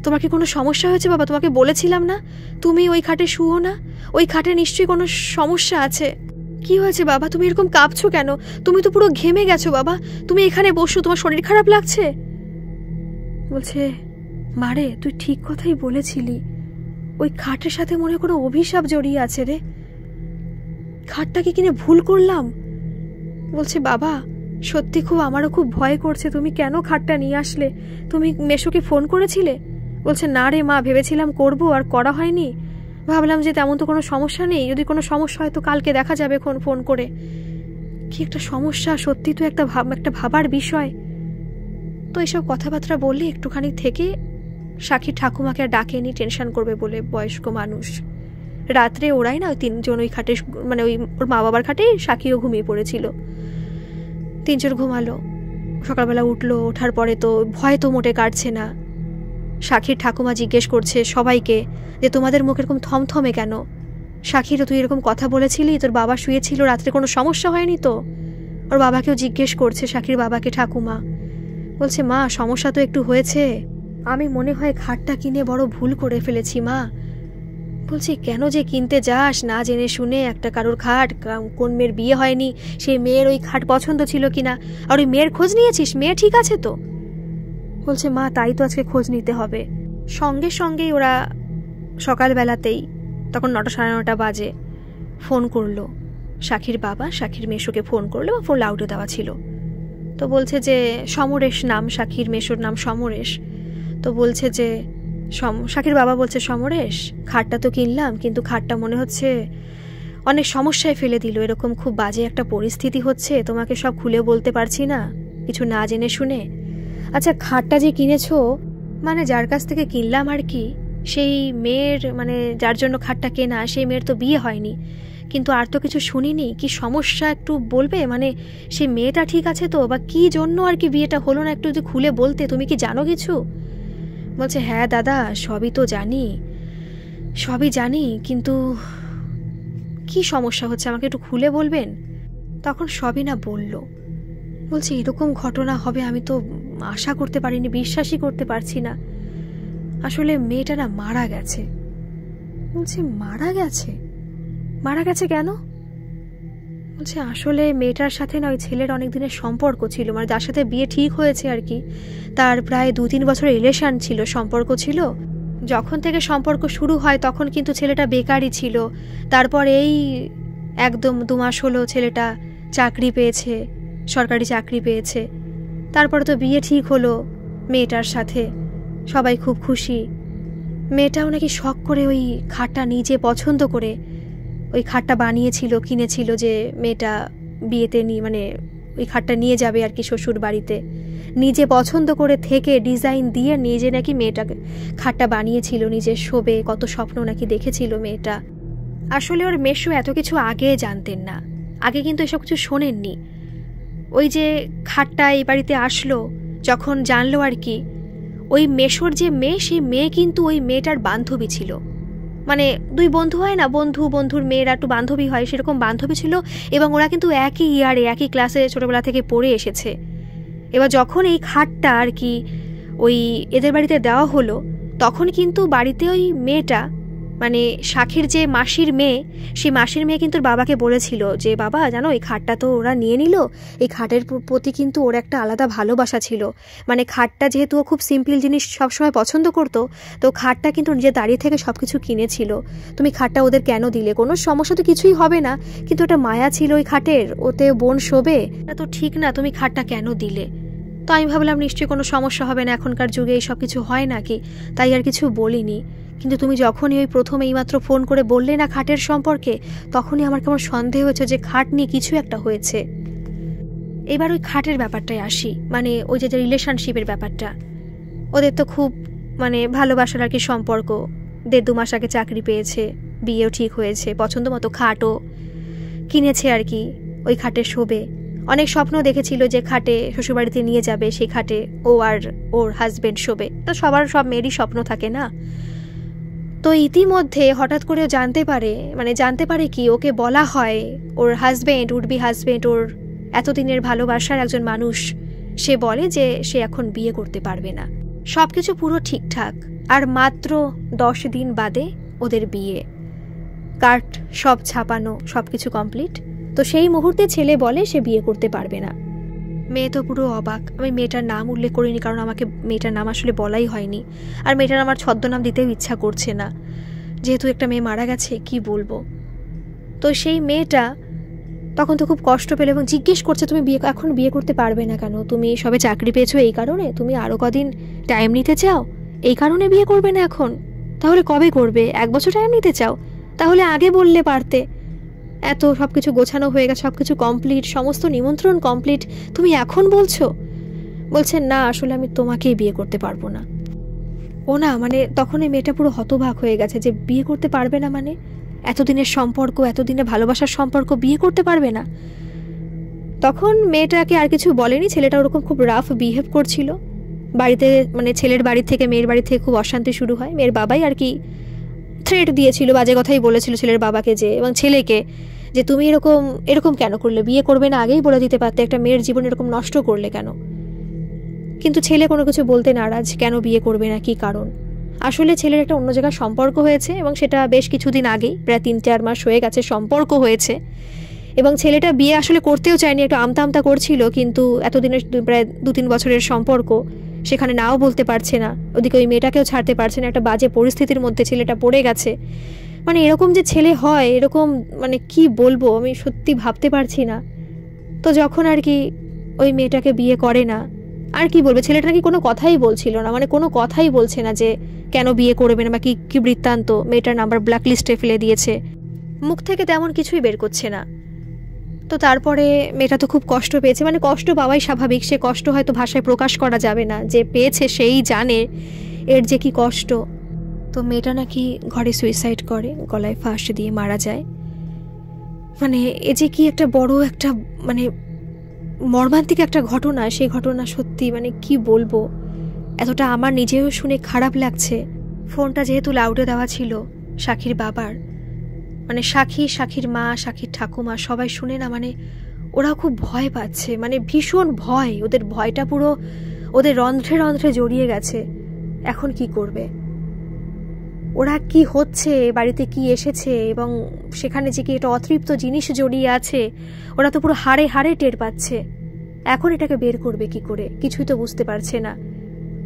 তোমার কি কোনো সমস্যা হয়েছে বাবা? তোমাকে বলেছিলাম না তুমি ওই খাটে শুও না, ওই খাটে নিশ্চয়ই কোনো সমস্যা আছে। কি হয়েছে বাবা, তুমি এরকম কাঁপছো কেন? তুমি তো পুরো ঘেমে গেছো বাবা, তুমি এখানে বসো, তোমার শরীর খারাপ লাগছে। বলছে মারে তুই ঠিক কথাই বলেছিলি, ওই খাটের সাথে মনে কোনো অভিশাপ জড়িয়ে আছে রে, খাটটাকে কিনে ভুল করলাম। বলছে বাবা সত্যি খুব, আমারও খুব ভয় করছে, তুমি কেন খাটটা নিয়ে আসলে? তুমি মেশোকে ফোন করেছিলে? বলছে না রে মা, ভেবেছিলাম করবো আর করা হয়নি, ভাবলাম যে তেমন তো কোনো সমস্যা নেই, যদি কোনো সমস্যা হয় তো কালকে দেখা যাবে ফোন করে। কি একটা সমস্যা, সত্যি তো একটা ভাবার বিষয়। তো এইসব কথাবার্তা বললে একটুখানি থেকে সাক্ষী ঠাকুমাকে আর ডাকেনি, টেনশন করবে বলে, বয়স্ক মানুষ। রাত্রে ওরাই না ওই তিনজন ওই খাটে, মানে ওই ওর মা বাবার খাটে সাক্ষীও ঘুমিয়ে পড়েছিল। তিনজন ঘুমালো, সকালবেলা উঠলো, ওঠার পরে তো ভয় তো মোটে কাটছে না। সাক্ষীর ঠাকুমা জিজ্ঞেস করছে সবাইকে যে তোমাদের মুখ এরকম থমথমে কেন? সাক্ষীরও তুই এরকম কথা বলেছিলি, তোর বাবা শুয়েছিল, রাত্রে কোনো সমস্যা হয়নি তো? ওর বাবাকেও জিজ্ঞেস করছে, সাক্ষীর বাবাকে ঠাকুমা। বলছে মা সমস্যা তো একটু হয়েছে, আমি মনে হয় খাটটা কিনে বড় ভুল করে ফেলেছি মা। বলছি কেন যে কিনতে যাস না জেনে শুনে একটা কারোর খাট? কোন মেয়ের বিয়ে হয়নি, সেই মেয়ের ওই খাট পছন্দ ছিল কিনা, আর ওই মেয়ের খোঁজ নিয়েছিস? মেয়ে ঠিক আছে তো? বলছে মা তাই তো আজকে খোঁজ নিতে হবে। সঙ্গে সঙ্গেই ওরা সকালবেলাতেই, তখন 9টা সাড়ে 9টা বাজে, ফোন করলো সাক্ষীর বাবা, সাক্ষীর মেশোকে ফোন করলো, বা ফোন লাউডে দেওয়া ছিল। তো বলছে যে সমরেশ নাম, সাক্ষীর মেশোর নাম সমরেশ। তো বলছে যে সাক্ষীর বাবা বলছে সমরেশ খাটটা তো কিনলাম, কিন্তু খাটটা মনে হচ্ছে অনেক সমস্যায় ফেলে দিল, এরকম খুব বাজে একটা পরিস্থিতি হচ্ছে, তোমাকে সব খুলে বলতে পারছি না কিছু না জেনে শুনে। আচ্ছা খাটটা যে কিনেছো, মানে যার কাছ থেকে কিনলাম আর কি, সেই মেয়ের, মানে যার জন্য খাটটা কেনা, সেই মেয়ের তো বিয়ে হয়নি, কিন্তু আর তো কিছু শুনিনি, কি সমস্যা একটু বলবে? মানে সেই মেয়েটা ঠিক আছে তো, বা কি জন্য আর কি বিয়েটা হলো না, একটু যদি খুলে বলতে, তুমি কি জানো কিছু? বলছে হ্যাঁ দাদা সবই তো জানি, সবই জানি, কিন্তু কি সমস্যা হচ্ছে আমাকে একটু খুলে বলবেন? তখন সবই না বলল। বলছে এরকম ঘটনা হবে আমি তো আশা করতে পারিনি, বিশ্বাসই করতে পারছি না। আসলে মেয়েটা না মারা গেছে। বলছে মারা গেছে? মারা গেছে কেন? বলছে আসলে মেয়েটার সাথে না ওই ছেলের অনেক দিনের সম্পর্ক ছিল, মানে যার সাথে বিয়ে ঠিক হয়েছে আর কি, তার প্রায় 2-3 বছরের রিলেশন ছিল, সম্পর্ক ছিল। যখন থেকে সম্পর্ক শুরু হয় তখন কিন্তু ছেলেটা বেকারই ছিল, তারপর এই একদম 2 মাস হলো ছেলেটা চাকরি পেয়েছে, সরকারি চাকরি পেয়েছে, তারপরে তো বিয়ে ঠিক হলো মেয়েটার সাথে, সবাই খুব খুশি। মেয়েটাও নাকি শখ করে ওই খাটটা নিজে পছন্দ করে ওই খাটটা বানিয়েছিল, কিনেছিল, যে মেয়েটা বিয়েতে মানে ওই খাটটা নিয়ে যাবে আর কি শ্বশুর বাড়িতে, নিজে পছন্দ করে থেকে ডিজাইন দিয়ে নিজে নাকি মেয়েটাকে খাটটা বানিয়েছিল, নিজে শোবে, কত স্বপ্ন নাকি দেখেছিল মেয়েটা। আসলে ওর মেশো এত কিছু আগে জানতেন না, আগে কিন্তু এসব কিছু শোনেননি। ওই যে খাটটা এই বাড়িতে আসলো যখন জানলো আর কি, ওই মেশোর যে মেয়ে, সেই মেয়ে কিন্তু ওই মেয়েটার বান্ধবী ছিল, মানে 2 বন্ধু হয় না, বন্ধুর মেয়েরা একটু বান্ধবী হয়, সেরকম বান্ধবী ছিল, এবং ওরা কিন্তু একই ইয়ারে একই ক্লাসে ছোটবেলা থেকে পড়ে এসেছে। এবার যখন এই খাটটা আর কি ওই এদের বাড়িতে দেওয়া হলো, তখন কিন্তু বাড়িতে ওই মেয়েটা, মানে সাক্ষীর যে মাসির মেয়ে, সেই মাসির মেয়ে কিন্তু বাবাকে বলেছিল যে বাবা জানো এই খাটটা তো ওরা নিয়ে নিল, এই খাটের প্রতি কিন্তু ওর একটা আলাদা ভালোবাসা ছিল, মানে খাটটা যেহেতু ও খুব সিম্পল জিনিস সবসময় পছন্দ করতো, তো খাটটা কিন্তু নিজে দাঁড়িয়ে থেকে সব কিছু কিনেছিল, তুমি খাটটা ওদের কেন দিলে? কোনো সমস্যা তো কিছুই হবে না, কিন্তু ওটা মায়া ছিল ওই খাটের, ওতে বোন শোবে, এটা তো ঠিক না, তুমি খাটটা কেন দিলে? তো আমি ভাবলাম নিশ্চয়ই কোনো সমস্যা হবে না, এখনকার যুগে এইসব কিছু হয় নাকি, তাই আর কিছু বলিনি। কিন্তু তুমি যখনই ওই প্রথম এইমাত্র ফোন করে বললে না খাটের সম্পর্কে, তখনই আমার কেমন সন্দেহ হয়েছে যে খাট নিয়ে কিছু একটা হয়েছে। এবার ওই খাটের ব্যাপারটায় আসি, মানে ওই যে রিলেশনশিপের ব্যাপারটা। ওদের তো খুব মানে ভালোবাসার আর কি সম্পর্ক। 1.5-2 মাস আগে চাকরি পেয়েছে, বিয়েও ঠিক হয়েছে, পছন্দ মতো খাটও কিনেছে আর কি, ওই খাটে শোবে। অনেক স্বপ্ন দেখেছিল যে খাটে শ্বশুরবাড়িতে নিয়ে যাবে, সেই খাটে ও আর ওর হাজবেন্ড শোবে। তো সবার সব মেয়েরই স্বপ্ন থাকে না। তো ইতিমধ্যে হঠাৎ করেও জানতে পারে কি, ওকে বলা হয় ওর হাজবেন্ড, উডবি হাজবেন্ড, ওর এতদিনের ভালোবাসার একজন মানুষ, সে বলে যে সে এখন বিয়ে করতে পারবে না। সবকিছু পুরো ঠিকঠাক, আর মাত্র 10 দিন বাদে ওদের বিয়ে, কার্ড সব ছাপানো, সবকিছু কমপ্লিট। তো সেই মুহূর্তে ছেলে বলে সে বিয়ে করতে পারবে না। মেয়ে তো পুরো অবাক। আমি মেয়েটার নাম উল্লেখ করিনি, কারণ আমাকে মেয়েটার নাম আসলে বলাই হয়নি, আর মেয়েটার আমার ছদ্মনাম দিতেও ইচ্ছা করছে না, যেহেতু একটা মেয়ে মারা গেছে, কি বলবো। তো সেই মেয়েটা তখন তো খুব কষ্ট পেল এবং জিজ্ঞেস করছে, তুমি এখন বিয়ে করতে পারবে না কেন? তুমি সবে চাকরি পেয়েছো এই কারণে? তুমি আরও কদিন টাইম নিতে চাও এই কারণে বিয়ে করবে না এখন? তাহলে কবে করবে? 1 বছর টাইম নিতে চাও? তাহলে আগে বললে পারতে। এত সব কিছু গোছানো হয়ে গেছে, সব কিছু কমপ্লিট, সমস্ত নিমন্ত্রণ কমপ্লিট, তুমি এখন বলছে না, আসলে আমি তোমাকেই বিয়ে করতে পারবো না। ও না, মানে তখন এই মেয়েটা পুরো হতবাক হয়ে গেছে যে বিয়ে করতে পারবে না মানে? এতদিনের সম্পর্ক, এতদিনের ভালোবাসার সম্পর্ক, বিয়ে করতে পারবে না? তখন মেয়েটাকে আর কিছু বলেনি। ছেলেটা ওরকম খুব রাফ বিহেভ করছিল বাড়িতে, মানে ছেলের বাড়ি থেকে, মেয়ের বাড়ি থেকে খুব অশান্তি শুরু হয়। মেয়ের বাবাই আর কি থ্রেট দিয়েছিল, বাজে কথাই বলেছিল ছেলের বাবাকে যে, এবং ছেলেকে, যে তুমি এরকম কেন করলে? বিয়ে করবে না আগেই বলে দিতে পারতে, একটা মেয়ের জীবন এরকম নষ্ট করলে কেন? কিন্তু ছেলে কোনো কিছু বলতে নারাজ, কেন বিয়ে করবে না, কি কারণ। আসলে ছেলের একটা অন্য জায়গায় সম্পর্ক হয়েছে, এবং সেটা বেশ কিছুদিন আগেই, প্রায় 3-4 মাস হয়ে গেছে সম্পর্ক হয়েছে। এবং ছেলেটা বিয়ে আসলে করতেও চায়নি, একটু আমতা করছিল, কিন্তু এতদিনের প্রায় 2-3 বছরের সম্পর্ক, সেখানে নাও বলতে পারছে না, ওদিকে ওই মেয়েটাকেও ছাড়তে পারছে না। একটা বাজে পরিস্থিতির মধ্যে ছেলেটা পড়ে গেছে। মানে এরকম যে ছেলে হয়, এরকম মানে কি বলবো, আমি সত্যি ভাবতে পারছি না। তো যখন আর কি ওই মেয়েটাকে বিয়ে করে না, আর কি বলবে, ছেলেটা নাকি কোনো কথাই বলছিল না, মানে কোনো কথাই বলছে না যে কেন বিয়ে করবে না বা কি বৃত্তান্ত। মেয়েটার নাম্বার ব্ল্যাক লিস্টে ফেলে দিয়েছে, মুখ থেকে তেমন কিছুই বের করছে না। তো তারপরে মেয়েটা তো খুব কষ্ট পেয়েছে, মানে কষ্ট পাওয়াই স্বাভাবিক, সে কষ্ট হয়তো ভাষায় প্রকাশ করা যাবে না, যে পেয়েছে সেই জানে এর যে কি কষ্ট। তো মেয়েটা নাকি ঘরে সুইসাইড করে, গলায় ফাঁস দিয়ে মারা যায়। মানে এ যে কি একটা বড় একটা মানে মর্মান্তিক একটা ঘটনা, সেই ঘটনা সত্যি মানে কি বলবো, এতটা আমার নিজেও শুনে খারাপ লাগছে। ফোনটা যেহেতু লাউডে দেওয়া ছিল সাক্ষীর বাবার, মানে সাক্ষীর মা, সাক্ষীর ঠাকুমা সবাই শুনে না, মানে ওরা খুব ভয় পাচ্ছে, মানে ভীষণ ভয়। ওদের ভয়টা পুরো ওদের রন্ধ্রে রন্ধ্রে জড়িয়ে গেছে। এখন কি করবে ওরা? কি হচ্ছে বাড়িতে, কি এসেছে, এবং সেখানে যে কি একটা অতৃপ্ত জিনিস জড়িয়ে আছে, ওরা তো পুরো হাড়ে হাড়ে টের পাচ্ছে। এখন এটাকে বের করবে কি করে, কিছুই তো বুঝতে পারছে না।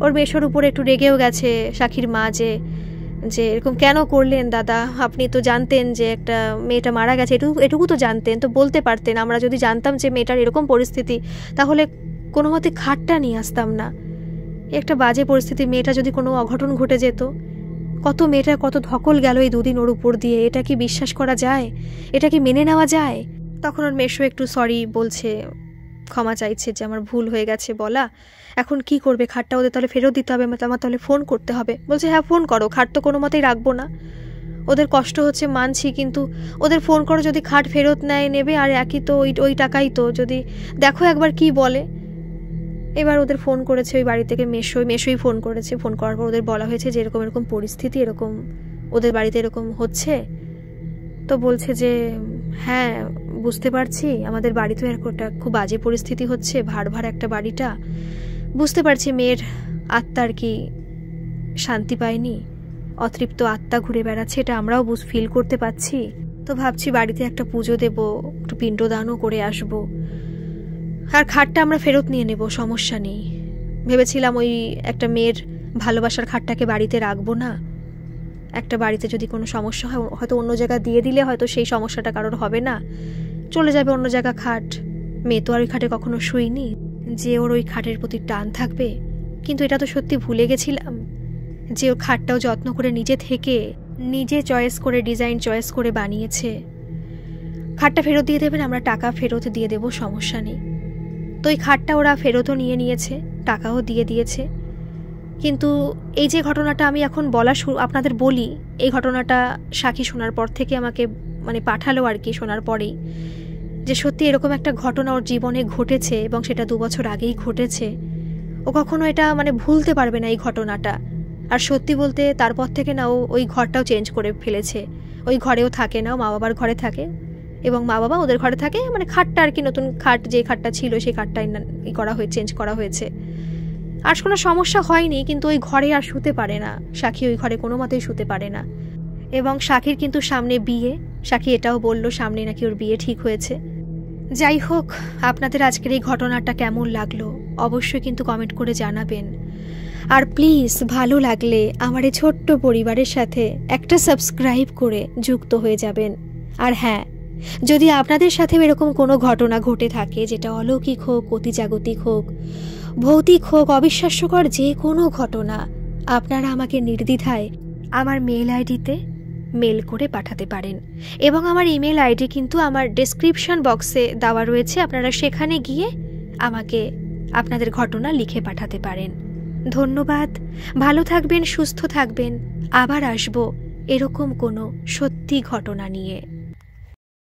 ওর মেশোর উপরে একটু রেগেও গেছে সাক্ষীর মা, যে এরকম কেন করলেন দাদা? আপনি তো জানতেন যে একটা মেয়েটা মারা গেছে, এটুকু তো জানতেন, তো বলতে পারতেন। আমরা যদি জানতাম যে মেয়েটার এরকম পরিস্থিতি, তাহলে কোনো মতে খাটটা নিয়ে আসতাম না। একটা বাজে পরিস্থিতি, মেয়েটা যদি কোনো অঘটন ঘটে যেত, কত মেয়েটার কত ধকল গেল এই 2 দিন ওর উপর দিয়ে। এটা কি বিশ্বাস করা যায়? এটা কি মেনে নেওয়া যায়? তখন ওর মেশো একটু সরি বলছে, ক্ষমা চাইছে যে আমার ভুল হয়ে গেছে বলা। এখন কি করবে? খাটটা ওদের তাহলে ফেরত দিতে হবে, আমার তাহলে ফোন করতে হবে। বলছে হ্যাঁ ফোন করো, খাট তো কোনো মতেই রাখবো না। ওদের কষ্ট হচ্ছে মানছি, কিন্তু ওদের ফোন করো, যদি খাট ফেরত নেবে, আর একই তো ওই টাকাই তো, যদি দেখো একবার কি বলে। এবার ওদের ফোন করেছে ওই বাড়ি থেকে মেশোই ফোন করেছে। ফোন করার পর ওদের বলা হয়েছে যে এরকম পরিস্থিতি, এরকম ওদের বাড়িতে এরকম হচ্ছে। তো বলছে যে হ্যাঁ বুঝতে পারছি, আমাদের বাড়িতেও এরকম একটা খুব বাজে পরিস্থিতি হচ্ছে, ভার একটা বাড়িটা, বুঝতে পারছি মেয়ের আত্মার কি শান্তি পায়নি, অতৃপ্ত আত্মা ঘুরে বেড়াচ্ছে, এটা আমরাও ফিল করতে পাচ্ছি। তো ভাবছি বাড়িতে একটা পুজো দেব, একটু পিণ্ডদানও করে আসব, আর খাটটা আমরা ফেরত নিয়ে নেব, সমস্যা নেই। ভেবেছিলাম ওই একটা মেয়ের ভালোবাসার খাটটাকে বাড়িতে রাখবো না, একটা বাড়িতে যদি কোনো সমস্যা হয় হয়তো অন্য জায়গা দিয়ে দিলে হয়তো সেই সমস্যাটা কারোর হবে না, চলে যাবে অন্য জায়গা খাট। মেয়ে তো আর ওই খাটে কখনো শুইনি, যে ওর ওই খাটের প্রতি টান থাকবে, কিন্তু এটা তো সত্যি ভুলে গেছিলাম যে ওর খাটটাও যত্ন করে নিজে থেকে নিজে চয়েস করে ডিজাইন চয়েস করে বানিয়েছে। খাটটা ফেরত দিয়ে দেবেন, আমরা টাকা ফেরত দিয়ে দেবো, সমস্যা নেই। তো এই খাটটা ওরা ফেরতও নিয়েছে, টাকাও দিয়ে দিয়েছে। কিন্তু এই যে ঘটনাটা আমি এখন আপনাদের বলি, এই ঘটনাটা সাক্ষী শোনার পর থেকে আমাকে পাঠালো আর কি, শোনার পরেই যে সত্যি এরকম একটা ঘটনা ওর জীবনে ঘটেছে এবং সেটা 2 বছর আগেই ঘটেছে। ও কখনো এটা ভুলতে পারবে না এই ঘটনাটা। আর সত্যি বলতে তারপর থেকে না ও ওই ঘরটাও চেঞ্জ করে ফেলেছে, ওই ঘরেও থাকে না, মা বাবার ঘরে থাকে এবং মা বাবা ওদের ঘরে থাকে। খাটটা আর কি, নতুন খাট যে খাটটা ছিল সেই খাটটাই চেঞ্জ করা হয়েছে। আর কোনো সমস্যা হয়নি, কিন্তু ওই ঘরে আর শুতে পারে না সাক্ষী, ওই ঘরে কোনো মতেই শুতে পারে না। এবং সাক্ষীর কিন্তু সামনে বিয়ে, সাক্ষী এটাও বললো সামনে নাকি ওর বিয়ে ঠিক হয়েছে। যাই হোক, আপনাদের আজকের এই ঘটনাটা কেমন লাগলো অবশ্যই কিন্তু কমেন্ট করে জানাবেন। আর প্লিজ ভালো লাগলে আমার এই ছোট্ট পরিবারের সাথে একটা সাবস্ক্রাইব করে যুক্ত হয়ে যাবেন। আর হ্যাঁ, যদি আপনাদের সাথেও এরকম কোনো ঘটনা ঘটে থাকে, যেটা অলৌকিক হোক, অতিজাগতিক হোক, ভৌতিক হোক, অবিশ্বাস্যকর যে কোনো ঘটনা, আপনারা আমাকে নির্দ্বিধায় আমার মেল আইডিতে মেল করে পাঠাতে পারেন। এবং আমার ইমেল আইডি কিন্তু আমার ডেসক্রিপশন বক্সে দেওয়া রয়েছে, আপনারা সেখানে গিয়ে আমাকে আপনাদের ঘটনা লিখে পাঠাতে পারেন। ধন্যবাদ, ভালো থাকবেন, সুস্থ থাকবেন। আবার আসবো এরকম কোনো সত্যি ঘটনা নিয়ে।